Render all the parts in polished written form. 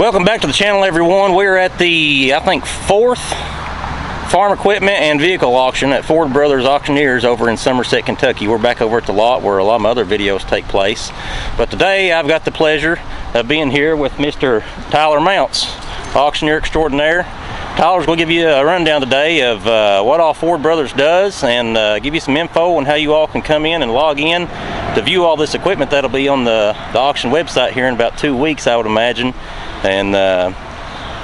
Welcome back to the channel, everyone. We're at the, I think, 4th farm equipment and vehicle auction at Ford Brothers Auctioneers over in Somerset, Kentucky. We're back over at the lot where a lot of my other videos take place. But today I've got the pleasure of being here with Mr. Tyler Mounts, auctioneer extraordinaire. Tyler's going to give you a rundown today of what all Ford Brothers does and give you some info on how you all can come in and log in to view all this equipment that'll be on the auction website here in about 2 weeks, I would imagine, and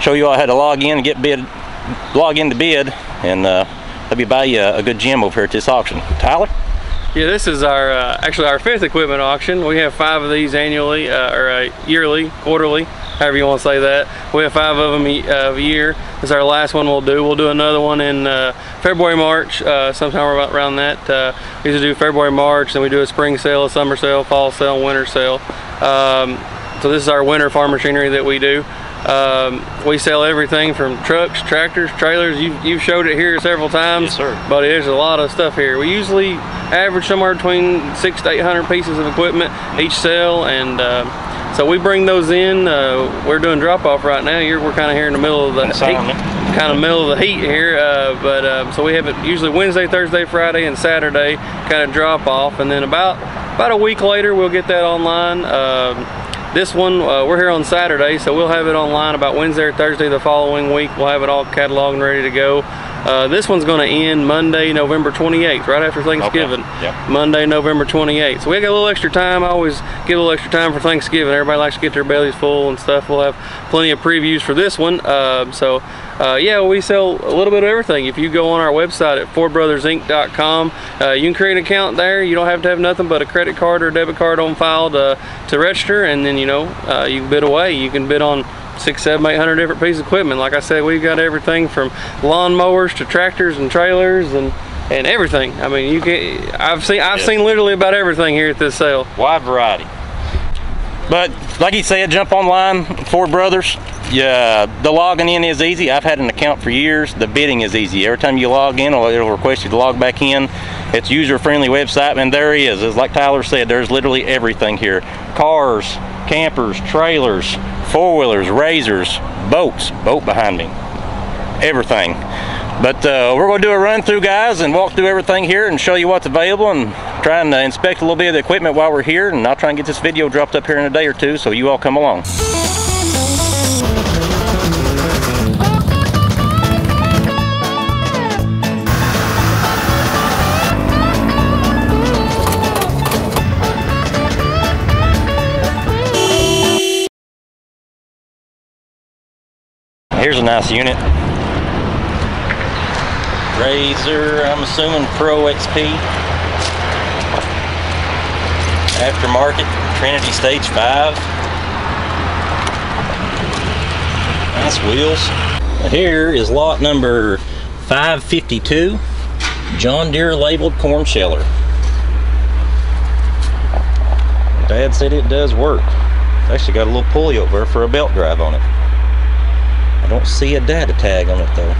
show you all how to log in and log in to bid, and maybe buy you a good gem over here at this auction. Tyler? Yeah, this is our actually our 5th equipment auction. We have 5 of these annually, or yearly, quarterly, however you want to say that. We have 5 of them a year. This is our last one we'll do. We'll do another one in February, March, sometime around that. We usually do February, March, then we do a spring sale, a summer sale, fall sale, winter sale. So this is our winter farm machinery that we do. We sell everything from trucks, tractors, trailers. You've showed it here several times. Yes, sir. But there's a lot of stuff here. We usually average somewhere between 600 to 800 pieces of equipment each sale, and so we bring those in. We're doing drop off right now. We're kind of here in the middle of the heat here, so we have it usually Wednesday, Thursday, Friday, and Saturday kind of drop off, and then about a week later we'll get that online. This one, we're here on Saturday, so we'll have it online about Wednesday or Thursday the following week. We'll have it all cataloged and ready to go. This one's going to end Monday, November 28th, right after Thanksgiving. Okay. Yep. Monday, November 28th. So we got a little extra time. I always get a little extra time for Thanksgiving. Everybody likes to get their bellies full and stuff. We'll have plenty of previews for this one. Yeah, we sell a little bit of everything. If you go on our website at FordBrothersInc.com, you can create an account there. You don't have to have nothing but a credit card or debit card on file to register, and then you can bid away. You can bid on 600, 700, 800 different pieces of equipment. Like I said, we've got everything from lawn mowers to tractors and trailers and everything. I mean, I've seen literally about everything here at this sale. Wide variety. But like you said, jump online, Ford Brothers. Yeah, the logging in is easy. I've had an account for years. The bidding is easy. Every time you log in, it'll request you to log back in. It's a user-friendly website, and there he is. As like Tyler said, there's literally everything here. Cars, campers, trailers, four-wheelers, razors, boats, boat behind me, everything. But we're going to do a run through, guys, and walk through everything here and show you what's available and try and inspect a little bit of the equipment while we're here, and I'll try and get this video dropped up here in a day or two, so you all come along. Here's a nice unit. Razor, I'm assuming Pro XP. Aftermarket, Trinity Stage 5. Nice wheels. Here is lot number 552. John Deere labeled corn sheller. Dad said it does work. It's actually got a little pulley over there for a belt drive on it. I don't see a data tag on it though.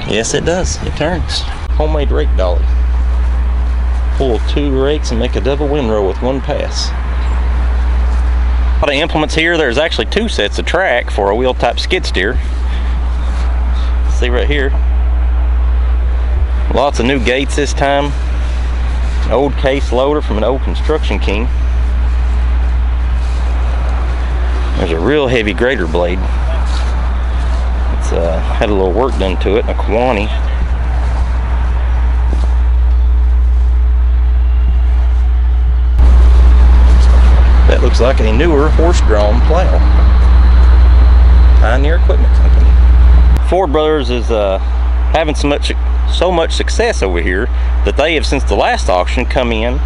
Yes, it does. It turns. Homemade rake dolly. Pull 2 rakes and make a double windrow with 1 pass. A lot of implements here. There's actually 2 sets of track for a wheel type skid steer. See right here. Lots of new gates this time. An old case loader from an old Construction King. There's a real heavy grater blade. It's had a little work done to it, a Kewanee. That looks like a newer horse-drawn plow. Pioneer Equipment Company. Ford Brothers is having so much success over here that they have, since the last auction, come in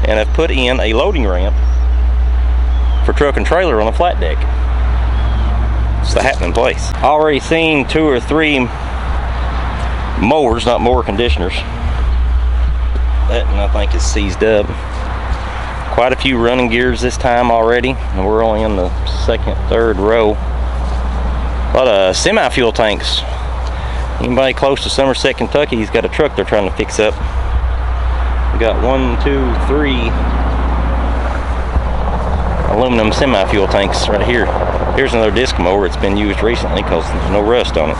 and have put in a loading ramp for truck and trailer on the flat deck. It's the happening place. Already seen 2 or 3 mowers, not mower conditioners. That one I think is seized up. Quite a few running gears this time already, and we're only in the 2nd, 3rd row. A lot of semi-fuel tanks. Anybody close to Somerset, Kentucky, he's got a truck they're trying to fix up. We got 1, 2, 3 aluminum semi-fuel tanks right here. Here's another disc mower. It's been used recently because there's no rust on it.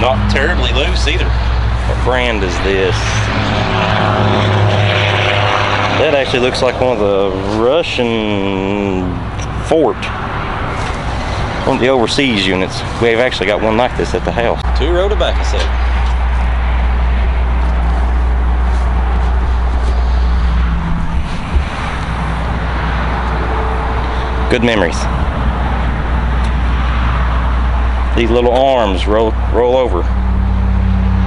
Not terribly loose either. What brand is this? That actually looks like one of the Russian Fort. One of the overseas units. We've actually got one like this at the house. 2-row tobacco set. Good memories. These little arms roll over.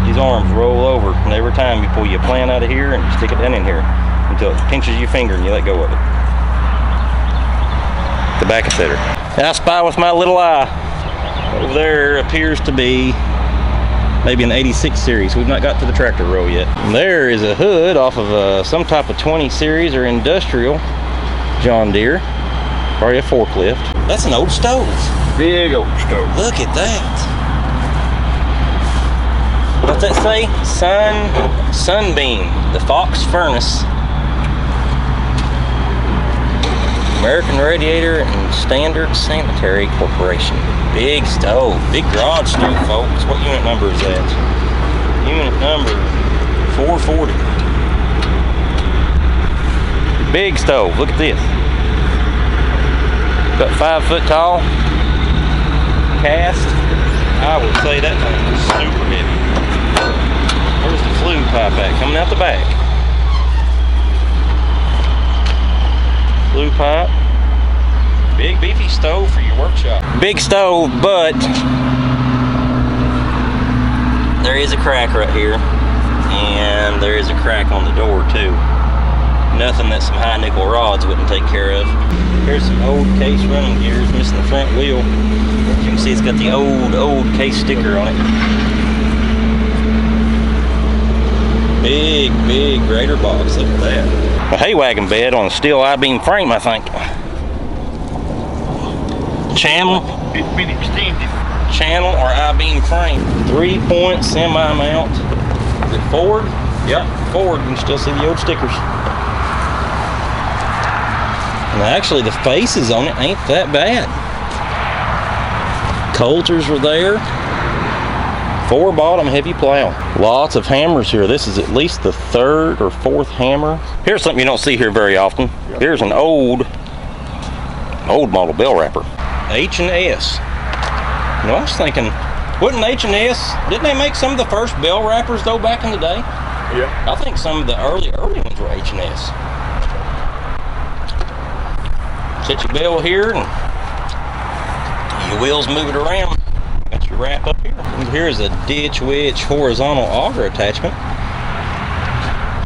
These arms roll over, and every time you pull your plant out of here and you stick it down in here until it pinches your finger and you let go of it. Tobacco setter. I spy with my little eye. Over there appears to be maybe an 86 series. We've not got to the tractor row yet. And there is a hood off of some type of 20 series or industrial John Deere. Probably a forklift. That's an old stove. Big old stove. Look at that. What's that say? Sunbeam. The Fox Furnace. American Radiator and Standard Sanitary Corporation. Big stove. Big garage stove, folks. What unit number is that? Unit number 440. Big stove. Look at this. About 5 foot tall. Cast. I would say that thing is super heavy. Where's the flue pipe at? Coming out the back. Flue pipe. Big beefy stove for your workshop. Big stove, but there is a crack right here. And there is a crack on the door too. Nothing that some high nickel rods wouldn't take care of. Here's some old case running gears, missing the front wheel. As you can see, it's got the old case sticker on it. Big grader box, look at that. A hay wagon bed on a steel I-beam frame, I think. Channel. It's been extended. Channel or I-beam frame. 3-point semi-mount. Is it Ford? Yep, Ford. You can still see the old stickers. And actually the faces on it ain't that bad. Coulters were there. 4-bottom heavy plow. Lots of hammers here. This is at least the 3rd or 4th hammer. Here's something you don't see here very often. Here's an old model bell wrapper. H&S. You know, I was thinking, wouldn't H&S, didn't they make some of the first bell wrappers though back in the day? Yeah. I think some of the early ones were H&S. Set your bell here and your wheels move it around. Got your wrap up here. And here's a ditch witch horizontal auger attachment.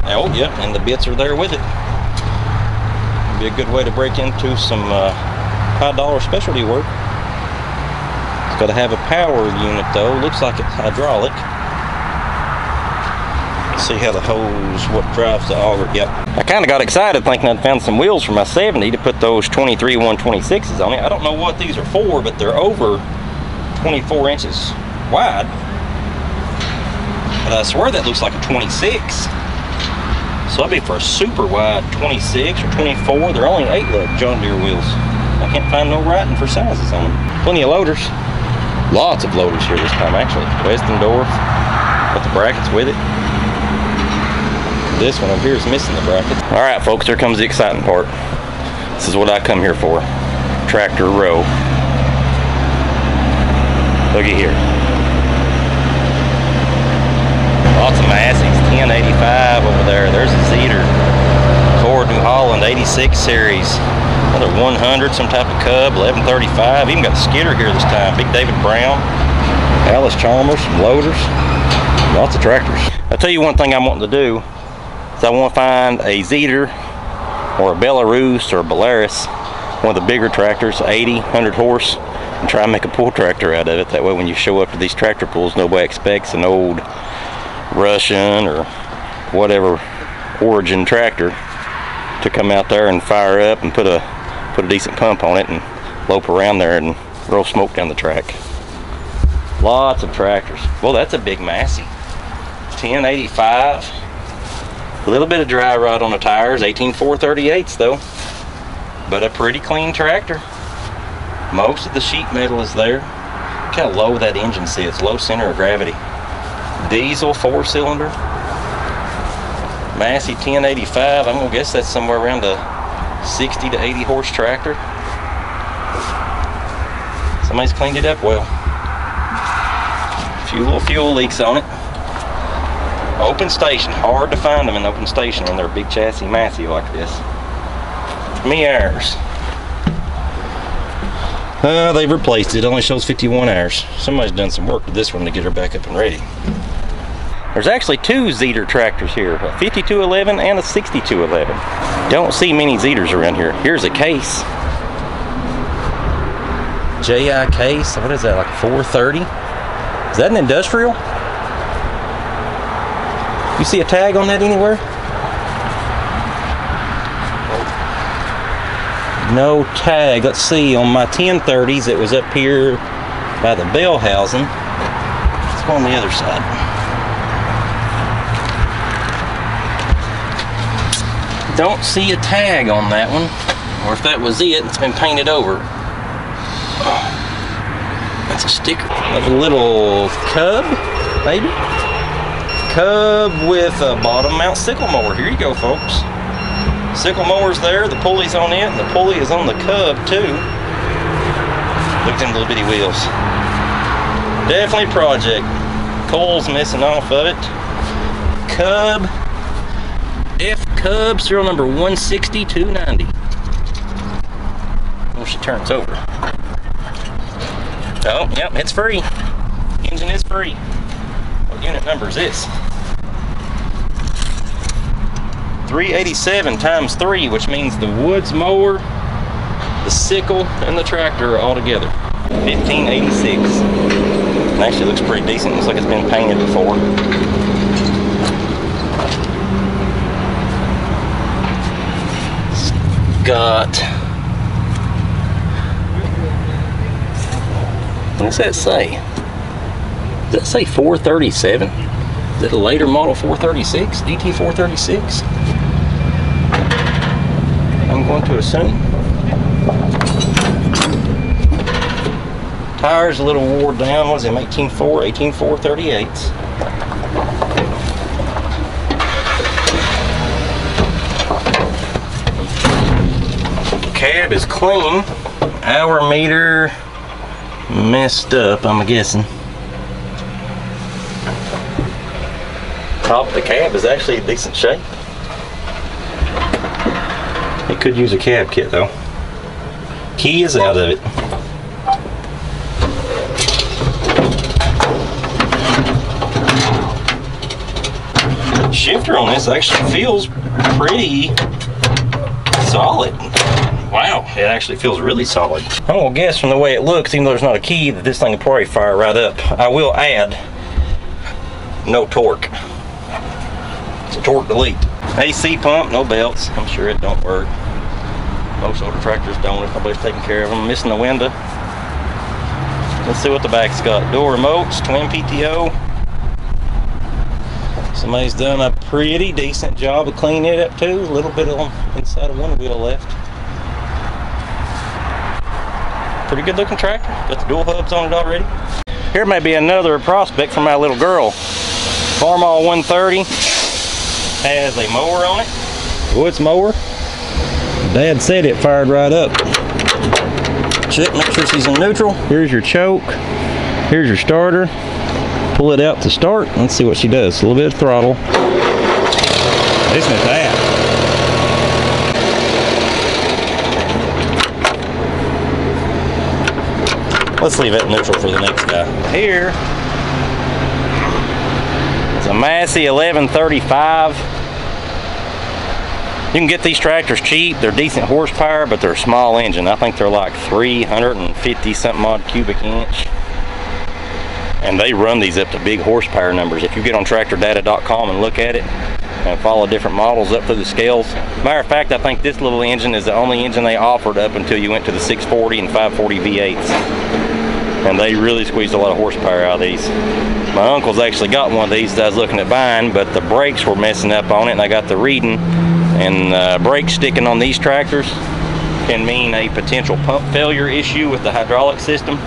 Oh, yep, and the bits are there with it. Be a good way to break into some high-dollar specialty work. It's got to have a power unit though. Looks like it's hydraulic. See how the hose, what drives the auger. Yep. I kind of got excited thinking I'd found some wheels for my 70 to put those 23 126s on it. I don't know what these are for, but they're over 24 inches wide. But I swear that looks like a 26. So that'd be for a super wide 26 or 24. They're only 8-lug John Deere wheels. I can't find no writing for sizes on them. Plenty of loaders. Lots of loaders here this time actually. Westendorf. Got the brackets with it. This one over here is missing the bracket. All right, folks, here comes the exciting part. This is what I come here for. Tractor row. Look at here. Lots of Massey's. 1085 over there. There's a Zetor. Ford New Holland 86 series. Another 100, some type of Cub, 1135. Even got a skidder here this time. Big David Brown. Alice Chalmers, some loaders. Lots of tractors. I'll tell you one thing I'm wanting to do. I want to find a Zetor or a Belarus or a Belarus, one of the bigger tractors, 80, 100 horse, and try and make a pull tractor out of it. That way when you show up to these tractor pulls, nobody expects an old Russian or whatever origin tractor to come out there and fire up and put a decent pump on it and lope around there and roll smoke down the track. Lots of tractors. Well, that's a big Massey. 1085. A little bit of dry rot on the tires. 18438s though. But a pretty clean tractor. Most of the sheet metal is there. Look how low that engine sits. Low center of gravity. Diesel 4-cylinder. Massey 1085. I'm gonna guess that's somewhere around a 60 to 80 horse tractor. Somebody's cleaned it up well. A few little fuel leaks on it. Open station. Hard to find them in open station when they're a big chassis Massey like this. Me hours. They've replaced it. It only shows 51 hours. Somebody's done some work with this one to get her back up and ready. There's actually two Zetor tractors here, a 5211 and a 6211. Don't see many Zetors around here. Here's a Case. JI Case, what is that, like a 430? Is that an industrial? You see a tag on that anywhere? No tag. Let's see, on my 1030s it was up here by the bell housing. Let's go on the other side. Don't see a tag on that one, or if that was it, it's been painted over. That's a sticker of a little Cub, maybe? Cub with a bottom mount sickle mower. Here you go, folks. Sickle mower's there, the pulley's on it, and the pulley is on the Cub too. Look at them little bitty wheels. Definitely a project. Coil's missing off of it. Cub. F-Cub, serial number 160290. When she turns over. Oh, yep, it's free. Engine is free. What unit number is this? 387 times 3, which means the Woods mower, the sickle, and the tractor are all together. 1586. It actually looks pretty decent. Looks like it's been painted before. Got, what does that say? Does that say 437? Is it a later model 436? DT 436? I'm going to assume. Tires a little wore down. What is it, 18438s? Cab is clean. Hour meter messed up, I'm guessing. Top of the cab is actually in decent shape. It could use a cab kit though. Key is out of it. Shifter on this actually feels pretty solid. Wow, it actually feels really solid. I'm gonna guess from the way it looks, even though there's not a key, that this thing will probably fire right up. I will add, no torque. It's a torque delete. AC pump, no belts. I'm sure it don't work. Most older tractors don't if nobody's taking care of them. Missing the window. Let's see what the back's got. Door remotes, twin PTO. Somebody's done a pretty decent job of cleaning it up too. A little bit on inside of one wheel left. Pretty good looking tractor. Got the dual hubs on it already. Here may be another prospect for my little girl. Farmall 130 has a mower on it. Woods mower. Dad said it fired right up. Check, make sure she's in neutral. Here's your choke. Here's your starter. Pull it out to start. Let's see what she does. A little bit of throttle. Listen to that. Let's leave it neutral for the next guy. Here, it's a Massey 1135. You can get these tractors cheap. They're decent horsepower, but they're a small engine. I think they're like 350 something odd cubic inch. And they run these up to big horsepower numbers. If you get on tractordata.com and look at it and follow different models up through the scales. Matter of fact, I think this little engine is the only engine they offered up until you went to the 640 and 540 V8s. and they really squeezed a lot of horsepower out of these. My uncle's actually got one of these that I was looking at buying, but the brakes were messing up on it, and I got the reading, and brakes sticking on these tractors can mean a potential pump failure issue with the hydraulic system.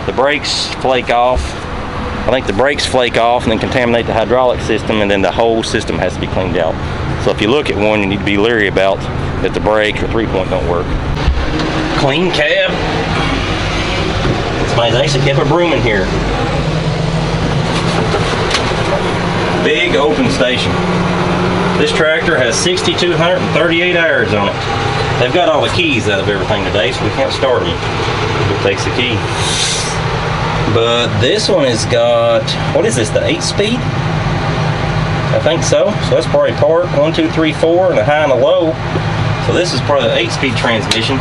The brakes flake off. I think the brakes flake off and then contaminate the hydraulic system, and then the whole system has to be cleaned out. So if you look at one, you need to be leery about that the brake or 3-point don't work. Clean cab. Somebody's actually kept a broom in here. Big open station. This tractor has 6,238 hours on it. They've got all the keys out of everything today, so we can't start them. It takes the key. But this one has got, what is this, the 8-speed? I think so. So that's probably park, 1, 2, 3, 4, and a high and a low. So this is probably the 8-speed transmission.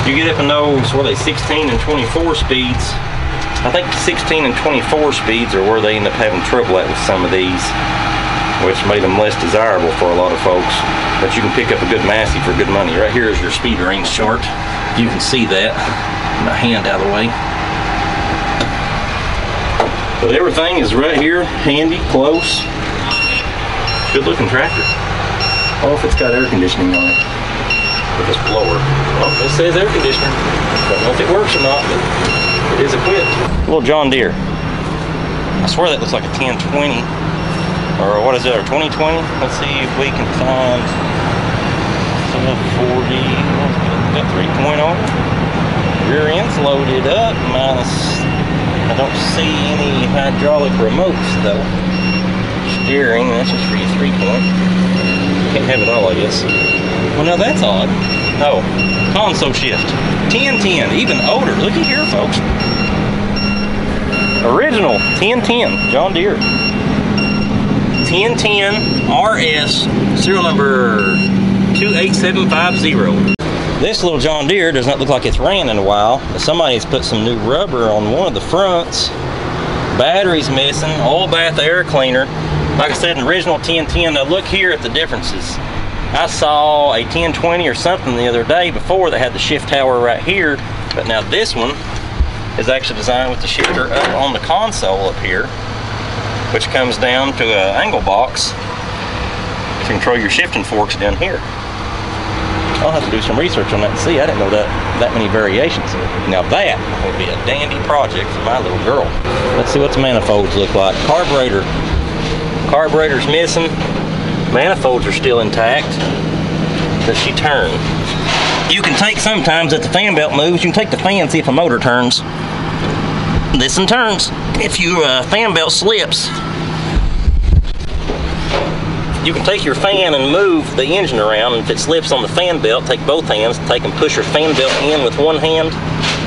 You get up in those, what are they, 16 and 24 speeds. I think 16 and 24 speeds are where they end up having trouble at with some of these, which made them less desirable for a lot of folks. But you can pick up a good Massey for good money. Right here is your speed range chart. You can see that. My hand out of the way. But everything is right here, handy, close. Good looking tractor. I don't know if it's got air conditioning on it. With this blower. Well, it says air conditioner. Don't know if it works or not, but it is equipped. Little John Deere. I swear that looks like a 1020. Or what is it, or 2020? Let's see if we can find 40. Got 3.0. Rear end's loaded up, minus, I don't see any hydraulic remotes though. Steering, that's just for your 3-point. Can't have it all, I guess. Well, now that's odd. Oh, console shift. 1010, even older. Looky here, folks. Original 1010, John Deere. 1010 RS, serial number 28750. This little John Deere does not look like it's ran in a while. Somebody's put some new rubber on one of the fronts. Battery's missing, oil bath air cleaner. Like I said, an original 1010. Now look here at the differences. I saw a 1020 or something the other day before that had the shift tower right here, but now this one is actually designed with the shifter up on the console up here, which comes down to an angle box to control your shifting forks down here. I'll have to do some research on that and see. I didn't know that many variations. Now that would be a dandy project for my little girl. Let's see what the manifolds look like. Carburetor. Carburetor's missing. Manifolds are still intact. Does she turn? You can take sometimes that the fan belt moves. You can take the fan, see if a motor turns. This one turns. If your fan belt slips, you can take your fan and move the engine around, and if it slips on the fan belt, take both hands, take and push your fan belt in with one hand,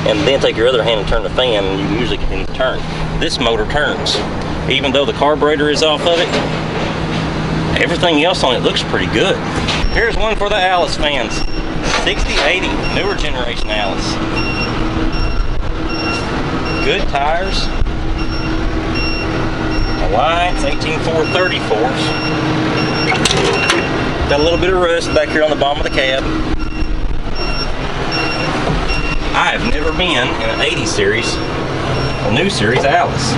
and then take your other hand and turn the fan, and you usually can turn. This motor turns. Even though the carburetor is off of it, everything else on it looks pretty good. Here's one for the Alice fans. 6080, newer generation Alice. Good tires. Lights, 18434s. Got a little bit of rust back here on the bottom of the cab. I have never been in an 80 series, a new series Alice.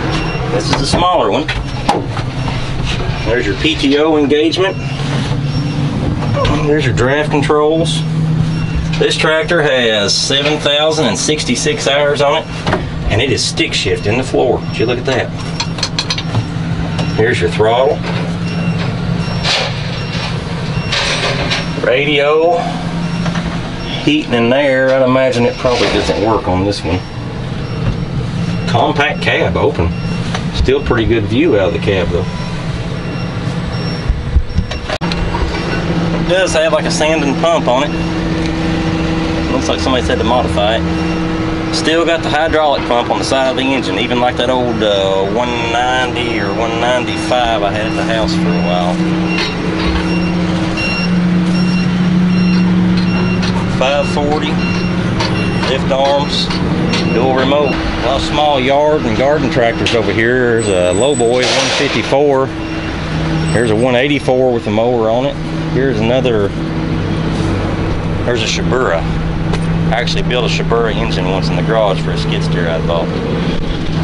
This is the smaller one. There's your PTO engagement. There's your draft controls. This tractor has 7,066 hours on it, and it is stick shift in the floor. Would you look at that? Here's your throttle. Radio. Heating in there. I'd imagine it probably doesn't work on this one. Compact cab open. Still pretty good view out of the cab though. It does have like a sanding pump on it. Looks like somebody's had to modify it. Still got the hydraulic pump on the side of the engine, even like that old 190 or 195 I had at the house for a while. 540, lift arms, dual remote. A lot of small yard and garden tractors over here. There's a Lowboy 154. Here's a 184 with a mower on it. Here's another, there's a Shibura. I actually built a Shibura engine once in the garage for a skid steer I bought.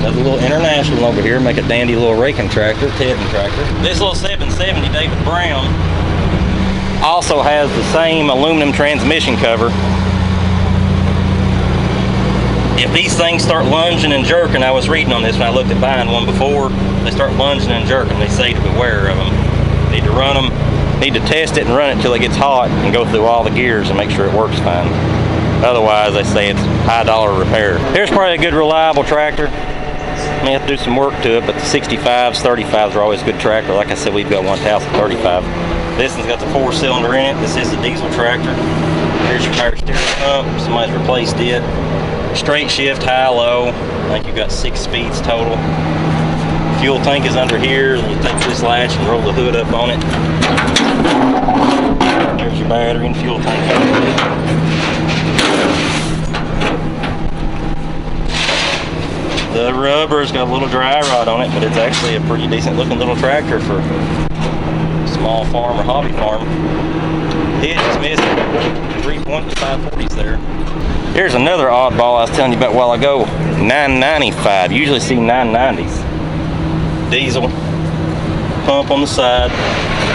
Another little International over here, make a dandy little raking tractor, tedding tractor. This little 770 David Brown also has the same aluminum transmission cover. If these things start lunging and jerking, I was reading on this when I looked at buying one before, they start lunging and jerking, they say to beware of them. Need to run them, need to test it and run it until it gets hot and go through all the gears and make sure it works fine. Otherwise, they say it's high dollar repair. Here's probably a good reliable tractor. May have to do some work to it, but the 65s, 35s are always a good tractor. Like I said, we've got one house at 35. This one's got the 4-cylinder in it. This is a diesel tractor. Here's your power steering pump. Somebody's replaced it. Straight shift, high, low. I think you've got 6 speeds total. Fuel tank is under here. You take this latch and roll the hood up on it. There's your battery and fuel tank. The rubber's got a little dry rot on it, but it's actually a pretty decent looking little tractor for a small farm or hobby farm. Hitch is missing. 3-point 540s there. Here's another oddball I was telling you about a while ago. 995. You usually see 990s. Diesel. Pump on the side.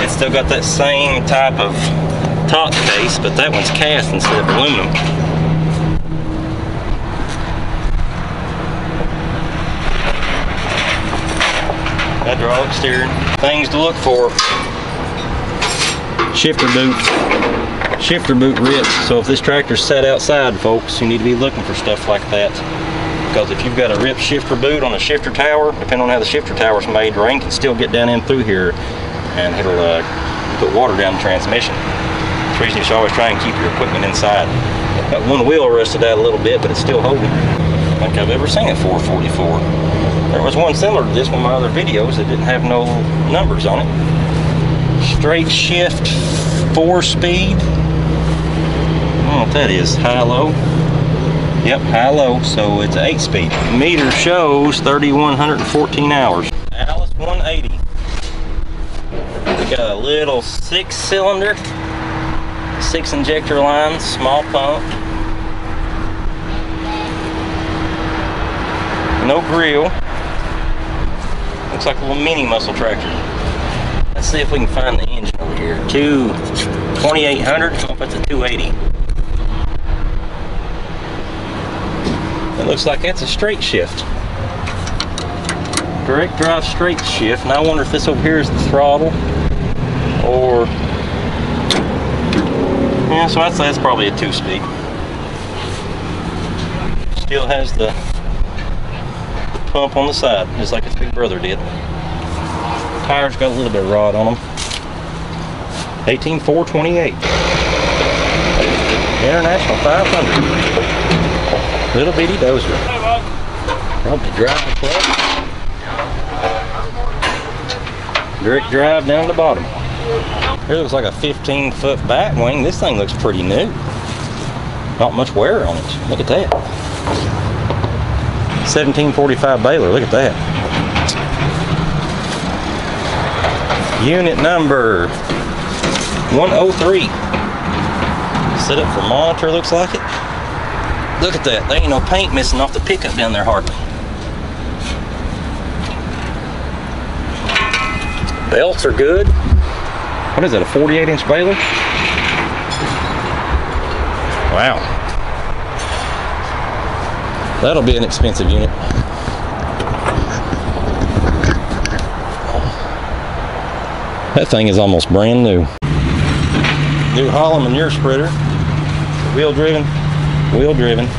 It's still got that same type of top case, but that one's cast instead of aluminum. Hydraulic steering. Things to look for. Shifter boot. Shifter boot rips. So if this tractor's set outside, folks, you need to be looking for stuff like that. Because if you've got a ripped shifter boot on a shifter tower, depending on how the shifter tower's made, rain can still get down in through here and it'll put water down the transmission. That's the reason you should always try and keep your equipment inside. Got one wheel rusted out a little bit, but it's still holding. I don't think I've ever seen a 444. There was one similar to this one in my other videos that didn't have no numbers on it. Straight shift, 4-speed. I don't know what that is, high-low. Yep, high-low, so it's an 8-speed. Meter shows 3,114 hours. Alice 180. We got a little 6-cylinder, 6 injector lines, small pump. No grill. Looks like a little mini muscle tractor. Let's see if we can find the engine over here. 2800. Oh, that's a 280. It looks like that's a straight shift. Direct drive straight shift. And I wonder if this over here is the throttle or yeah, so that's probably a 2-speed. Still has the pump on the side, just like its big brother did. Tires got a little bit of rod on them. 18,428. International 500. Little bitty dozer. Probably drive the club. Direct drive down the bottom. Here looks like a 15-foot back wing. This thing looks pretty new. Not much wear on it. Look at that. 1745 Baylor. Look at that. Unit number 103. Set up for monitor, looks like it. Look at that. There ain't no paint missing off the pickup down there hardly. Belts are good. What is that, a 48-inch Baylor? Wow. That'll be an expensive unit. That thing is almost brand new. New Hollow manure spreader. Wheel driven. Wheel driven.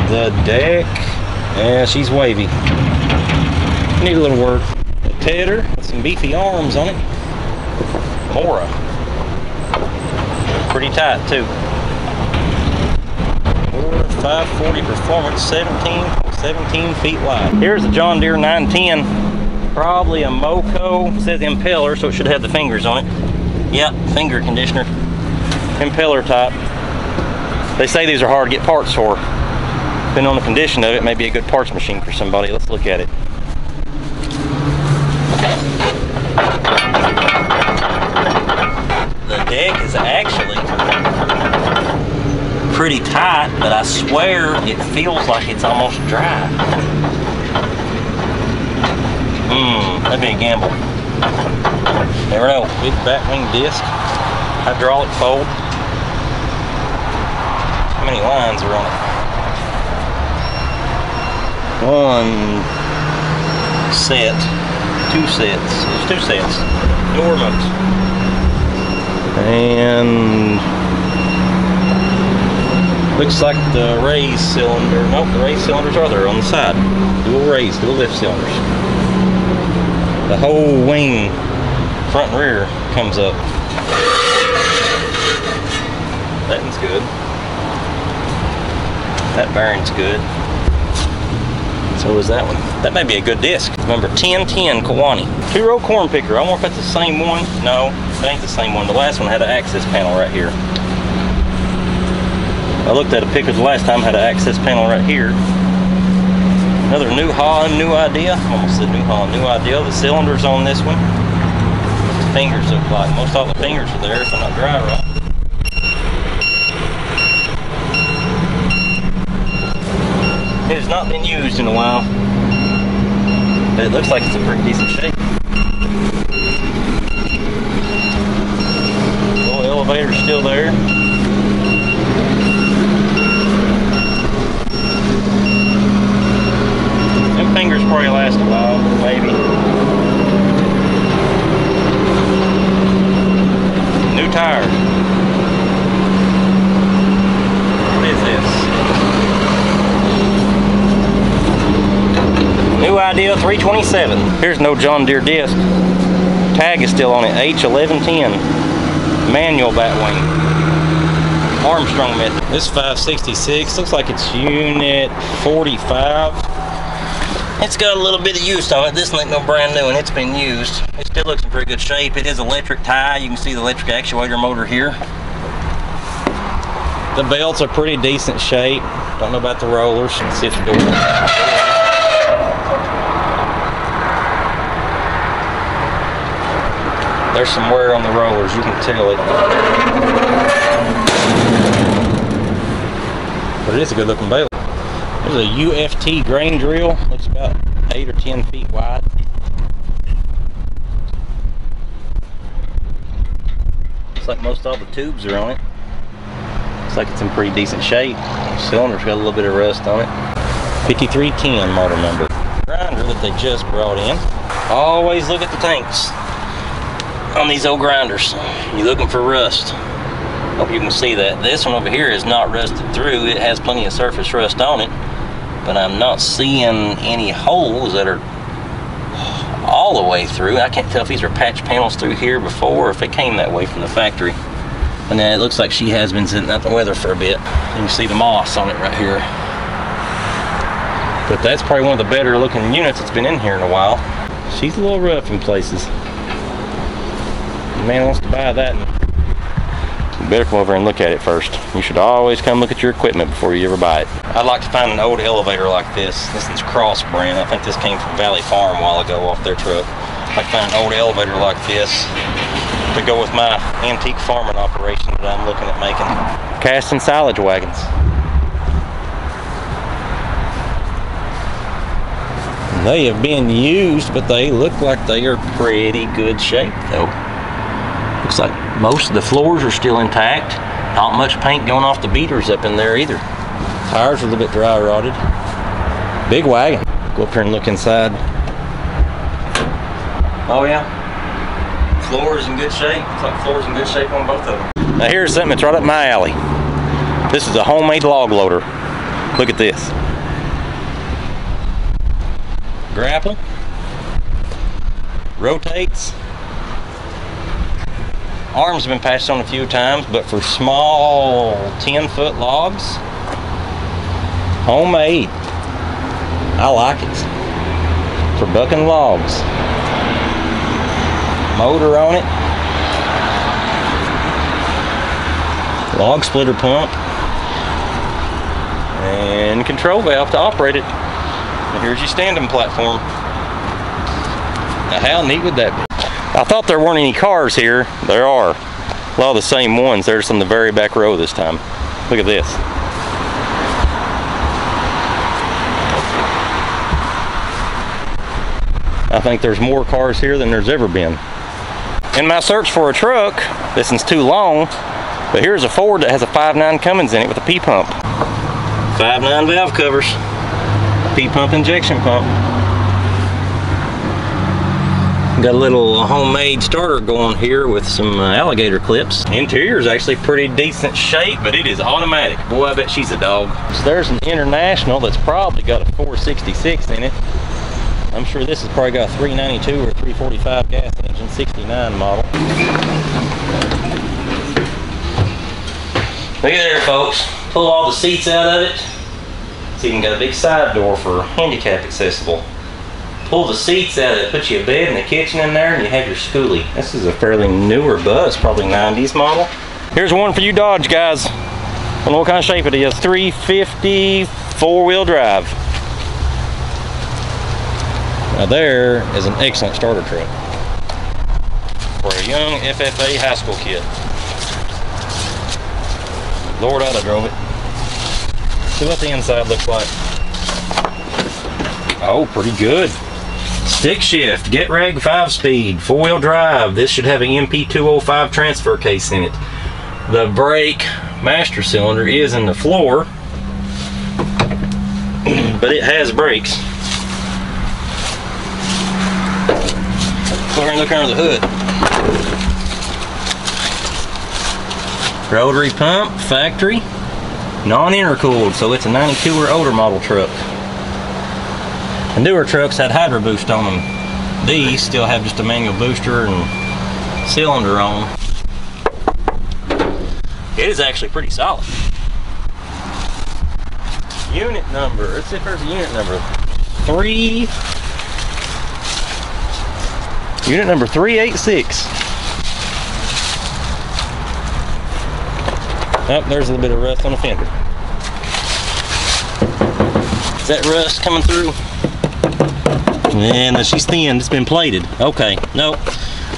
The deck. Yeah, she's wavy. Need a little work. A tedder with some beefy arms on it. Mora. Pretty tight too. 540 performance, 17 feet wide. Here's a John Deere 910. Probably a Moco. It says impeller, so it should have the fingers on it. Yep, finger conditioner. Impeller type. They say these are hard to get parts for. Depending on the condition of it, may be a good parts machine for somebody. Let's look at it. The deck is actually pretty tight, but I swear it feels like it's almost dry. That'd be a gamble. Never know. Big batwing disc, hydraulic fold. How many lines are on it? One set, two sets. There's two sets. No remotes. And looks like the raised cylinder. Nope, the raised cylinders are there on the side. Dual raised, dual lift cylinders. The whole wing, front and rear, comes up. That one's good. That bearing's good. So is that one. That may be a good disc. Number 1010 Kewanee. 2-row corn picker. I wonder if that's the same one. No, that ain't the same one. The last one had an access panel right here. I looked at a picture the last time, had an access panel right here. Another New Holland, New Idea. Almost said New Holland, New Idea. The cylinders on this one. The fingers look like. Most all the fingers are there if they're not dry rot. It has not been used in a while, but it looks like it's in pretty decent shape. The little elevator's still there. Them fingers probably last a while, maybe. New tires. What is this? New Idea 327. Here's no John Deere disc. Tag is still on it. H1110. Manual batwing. Armstrong method. This 566 looks like it's unit 45. It's got a little bit of use on it. This ain't no brand new and it's been used. It still looks in pretty good shape. It is electric tie. You can see the electric actuator motor here. The belts are pretty decent shape. Don't know about the rollers. Let's see if the door. There's some wear on the rollers, you can tell it. But it is a good looking bale. There's a UFT grain drill. Looks about 8 or 10 feet wide. Looks like most all the tubes are on it. Looks like it's in pretty decent shape. The cylinder's got a little bit of rust on it. 5310 model number. Grinder that they just brought in. Always look at the tanks on these old grinders. You're looking for rust. Hope you can see that. This one over here is not rusted through. It has plenty of surface rust on it, but I'm not seeing any holes that are all the way through. I can't tell if these are patch panels through here before or if they came that way from the factory. And then it looks like she has been sitting out the weather for a bit. You can see the moss on it right here. But that's probably one of the better looking units that's been in here in a while. She's a little rough in places. The man wants to buy that. You better come over and look at it first. You should always come look at your equipment before you ever buy it. I'd like to find an old elevator like this. This is Cross brand. I think this came from Valley Farm a while ago off their truck. I'd like to find an old elevator like this to go with my antique farming operation that I'm looking at making. Cast and silage wagons. They have been used, but they look like they are pretty good shape though. Looks like most of the floors are still intact. Not much paint going off the beaters up in there either. Tires are a little bit dry rotted. Big wagon. Go up here and look inside. Oh yeah. Floors in good shape. Looks like floors in good shape on both of them. Now here's something that's right up my alley. This is a homemade log loader. Look at this. Grapple. Rotates. Arms have been passed on a few times, but for small 10-foot logs, homemade. I like it. For bucking logs. Motor on it. Log splitter pump. And control valve to operate it. And here's your standing platform. Now how neat would that be? I thought there weren't any cars here. There are. A lot of the same ones. There's from the very back row this time. Look at this. I think there's more cars here than there's ever been. In my search for a truck, this one's too long, but here's a Ford that has a 5.9 Cummins in it with a P-pump. 5.9 valve covers, P-pump injection pump. Got a little homemade starter going here with some alligator clips. Interior is actually pretty decent shape, but it is automatic. Boy, I bet she's a dog. So there's an International that's probably got a 466 in it. I'm sure this has probably got a 392 or 345 gas engine, 69 model. Look at there, folks. Pull all the seats out of it. It's even got a big side door for handicap accessible. Pull the seats out of it, put you a bed and a kitchen in there, and you have your schoolie. This is a fairly newer bus, probably 90s model. Here's one for you Dodge guys. I don't know what kind of shape it is. 350 four-wheel drive. Now there is an excellent starter truck for a young FFA high school kid. Lord, I'd have drove it. See what the inside looks like. Oh, pretty good. Stick shift, Get Reg 5-speed, 4-wheel drive. This should have an MP205 transfer case in it. The brake master cylinder is in the floor, but it has brakes. Go ahead and look under the hood. Rotary pump, factory, non-intercooled, so it's a 92 or older model truck. The newer trucks had hydro boost on them. These still have just a manual booster and cylinder on. It is actually pretty solid. Unit number, let's see if there's a unit number. Unit number 386. Oh, there's a little bit of rust on the fender. Is that rust coming through? And she's thin, it's been plated. Okay, nope.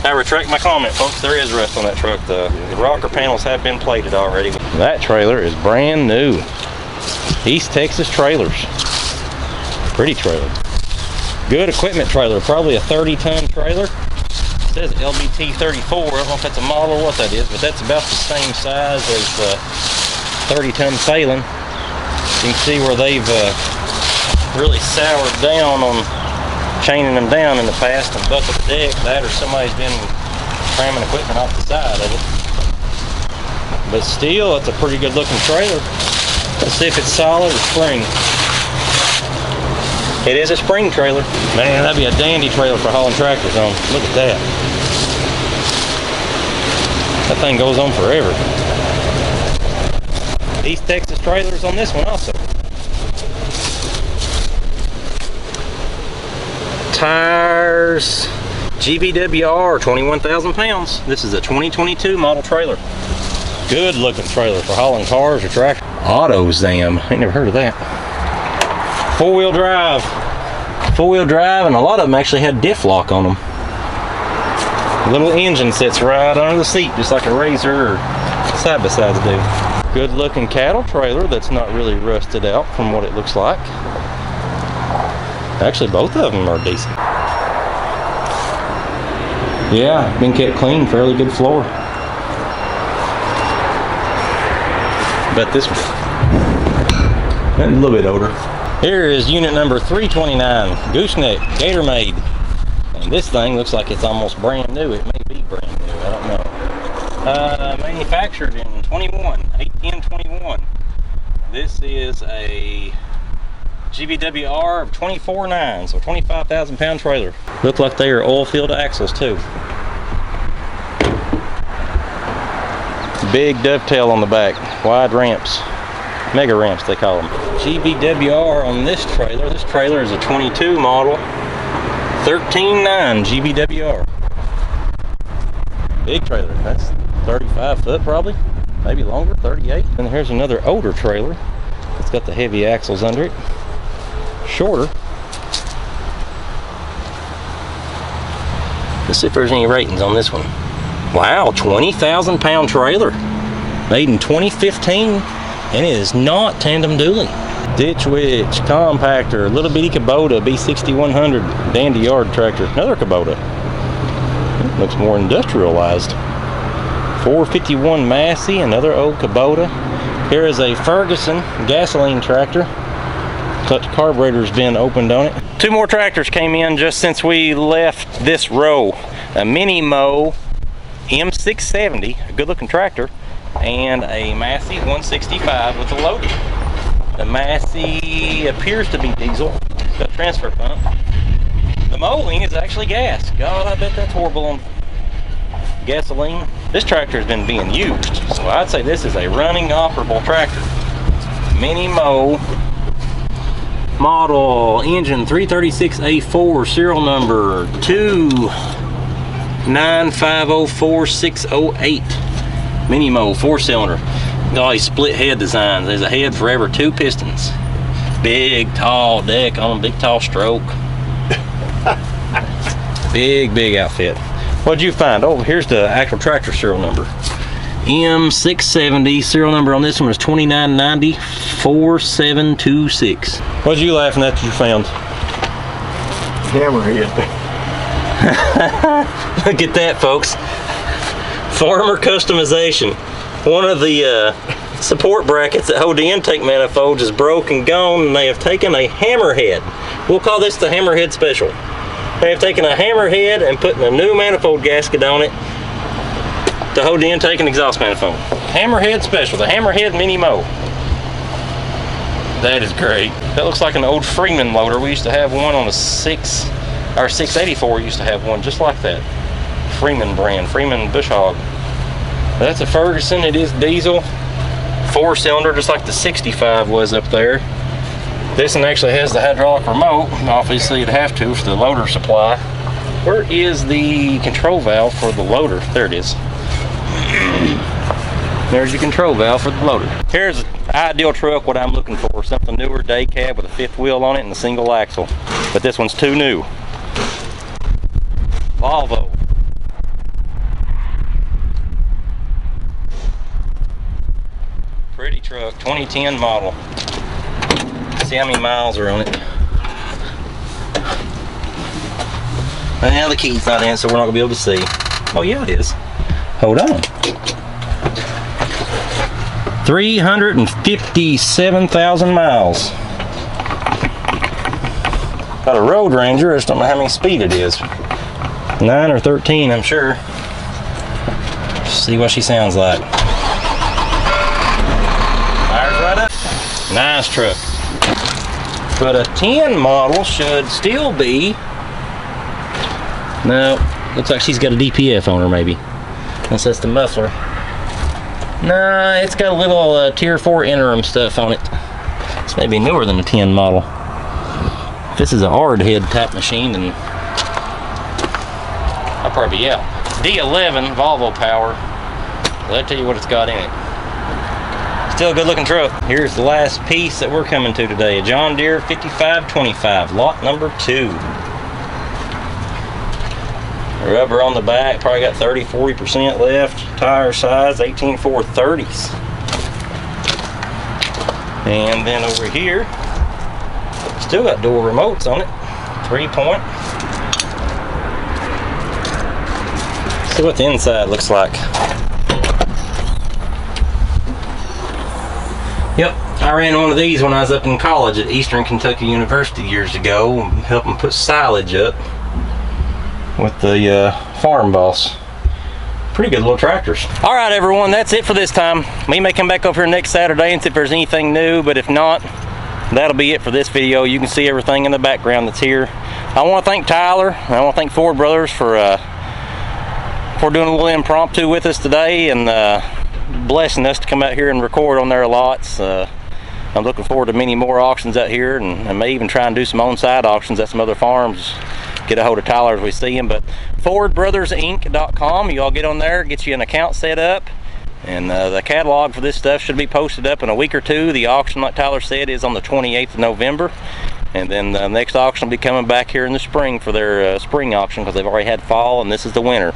I retract my comment, folks. There is rust on that truck. The rocker panels have been plated already. That trailer is brand new. East Texas Trailers. Pretty trailer. Good equipment trailer. Probably a 30-ton trailer. It says LBT 34. I don't know if that's a model or what that is, but that's about the same size as 30-ton Salem. You can see where they've really soured down on chaining them down in the past and buckled the deck. That or somebody's been cramming equipment off the side of it. But still, it's a pretty good looking trailer. Let's see if it's solid or spring. It is a spring trailer. Man, that'd be a dandy trailer for hauling tractors on. Look at that. That thing goes on forever. East Texas Trailers on this one also. Tires, GBWR, 21,000 pounds. This is a 2022 model trailer. Good looking trailer for hauling cars or tractors. AutoZam, I ain't never heard of that. Four-wheel drive, and a lot of them actually had diff lock on them. The little engine sits right under the seat, just like a Razor or side-by-sides do. Good looking cattle trailer that's not really rusted out from what it looks like. Actually, both of them are decent. Yeah, been kept clean, fairly good floor. But this one, a little bit older. Here is unit number 329, Gooseneck, Gator Made. And this thing looks like it's almost brand new. It may be brand new, I don't know. Manufactured in 1821. This is a GBWR of 24.9, so 25,000 pound trailer. Look like they are oil-filled axles too. Big dovetail on the back, wide ramps, mega ramps they call them. GBWR on this trailer. This trailer is a 22 model, 13.9 GBWR. Big trailer. That's 35 foot probably, maybe longer, 38. And here's another older trailer. It's got the heavy axles under it. Shorter. Let's see if there's any ratings on this one. Wow, 20,000 pound trailer. Made in 2015, and it is not tandem dually. Ditch witch, compactor, little bitty Kubota B6100 dandy yard tractor. Another Kubota. Looks more industrialized. 451 Massey, another old Kubota. Here is a Ferguson gasoline tractor. Clutch carburetor's been opened on it. Two more tractors came in just since we left this row. A Mini Mow M670, a good looking tractor, and a Massey 165 with a loader. The Massey appears to be diesel. It's got a transfer pump. The mowing is actually gas. God, I bet that's horrible on gasoline. This tractor has been being used, so I'd say this is a running operable tractor. Mini Mow, model engine 336A4, serial number 29504-608. Mini Mow, 4-cylinder. Got all these split head designs. There's a head for every 2 pistons. Big tall deck on a big tall stroke. Big outfit. What'd you find? Oh, here's the actual tractor serial number. M670, serial number on this one is 2990-4726. What'd you laughing at that you found? Hammerhead. Look at that, folks. Farmer customization. One of the support brackets that hold the intake manifolds is broke and gone, and they have taken a hammerhead. We'll call this the hammerhead special. They have taken a hammerhead and put a new manifold gasket on it to hold the intake and exhaust manifold. Hammerhead special, the Hammerhead Mini Mow. That is great. That looks like an old Freeman loader. We used to have one on a 684 used to have one just like that. Freeman brand, Freeman Bush Hog. That's a Ferguson. It is diesel, 4-cylinder, just like the 65 was up there. This one actually has the hydraulic remote. Obviously, it'd have to for the loader supply. Where is the control valve for the loader? There it is. There's your control valve for the loader. Here's an ideal truck, what I'm looking for. Something newer, day cab with a 5th wheel on it and a single axle. But this one's too new. Volvo. Pretty truck, 2010 model. See how many miles are on it. Well, the key's not in, so we're not gonna be able to see. Oh yeah, it is. Hold on. 357,000 miles. Got a Road Ranger, I just don't know how many speed it is. 9 or 13, I'm sure. See what she sounds like. Fires right up. Nice truck. But a 10 model should still be, no, looks like she's got a DPF on her maybe. Unless that's the muffler. Nah, it's got a little Tier 4 interim stuff on it. This may be newer than a 10 model. This is an hard head type machine, and I'll probably be out. D11 Volvo power. Well, I'll tell you what it's got in it. Still a good looking truck. Here's the last piece that we're coming to today. A John Deere 5525, lot number 2. Rubber on the back, probably got 30-40% left. Tire size 18.430s. And then over here, still got door remotes on it. 3-point. See what the inside looks like. Yep, I ran one of these when I was up in college at Eastern Kentucky University years ago, helping put silage up with the farm boss. Pretty good little tractors. All right, everyone, that's it for this time. We may come back over here next Saturday and see if there's anything new, but if not, that'll be it for this video. You can see everything in the background that's here. I want to thank Tyler. I want to thank Ford Brothers for doing a little impromptu with us today and blessing us to come out here and record on their lots. I'm looking forward to many more auctions out here, and I may even try and do some on-site auctions at some other farms. Get a hold of Tyler as we see him. But FordBrothersInc.com, you all get on there, get you an account set up, and the catalog for this stuff should be posted up in a week or two. The auction, like Tyler said, is on the 28th of November, and then the next auction will be coming back here in the spring for their spring auction, because they've already had fall and this is the winter.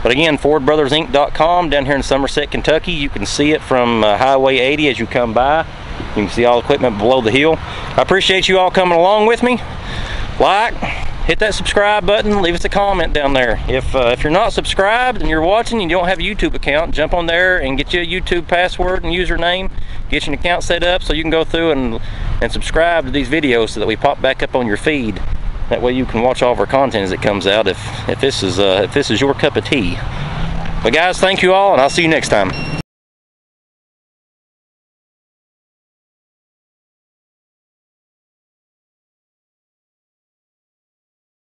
But again, FordBrothersInc.com down here in Somerset, Kentucky. You can see it from Highway 80 as you come by. You can see all the equipment below the hill. I appreciate you all coming along with me. Like, hit that subscribe button, leave us a comment down there. If you're not subscribed and you're watching and you don't have a YouTube account, jump on there and get you a YouTube password and username, get your account set up so you can go through and subscribe to these videos so that we pop back up on your feed. That way you can watch all of our content as it comes out if this is your cup of tea. But guys, thank you all, and I'll see you next time.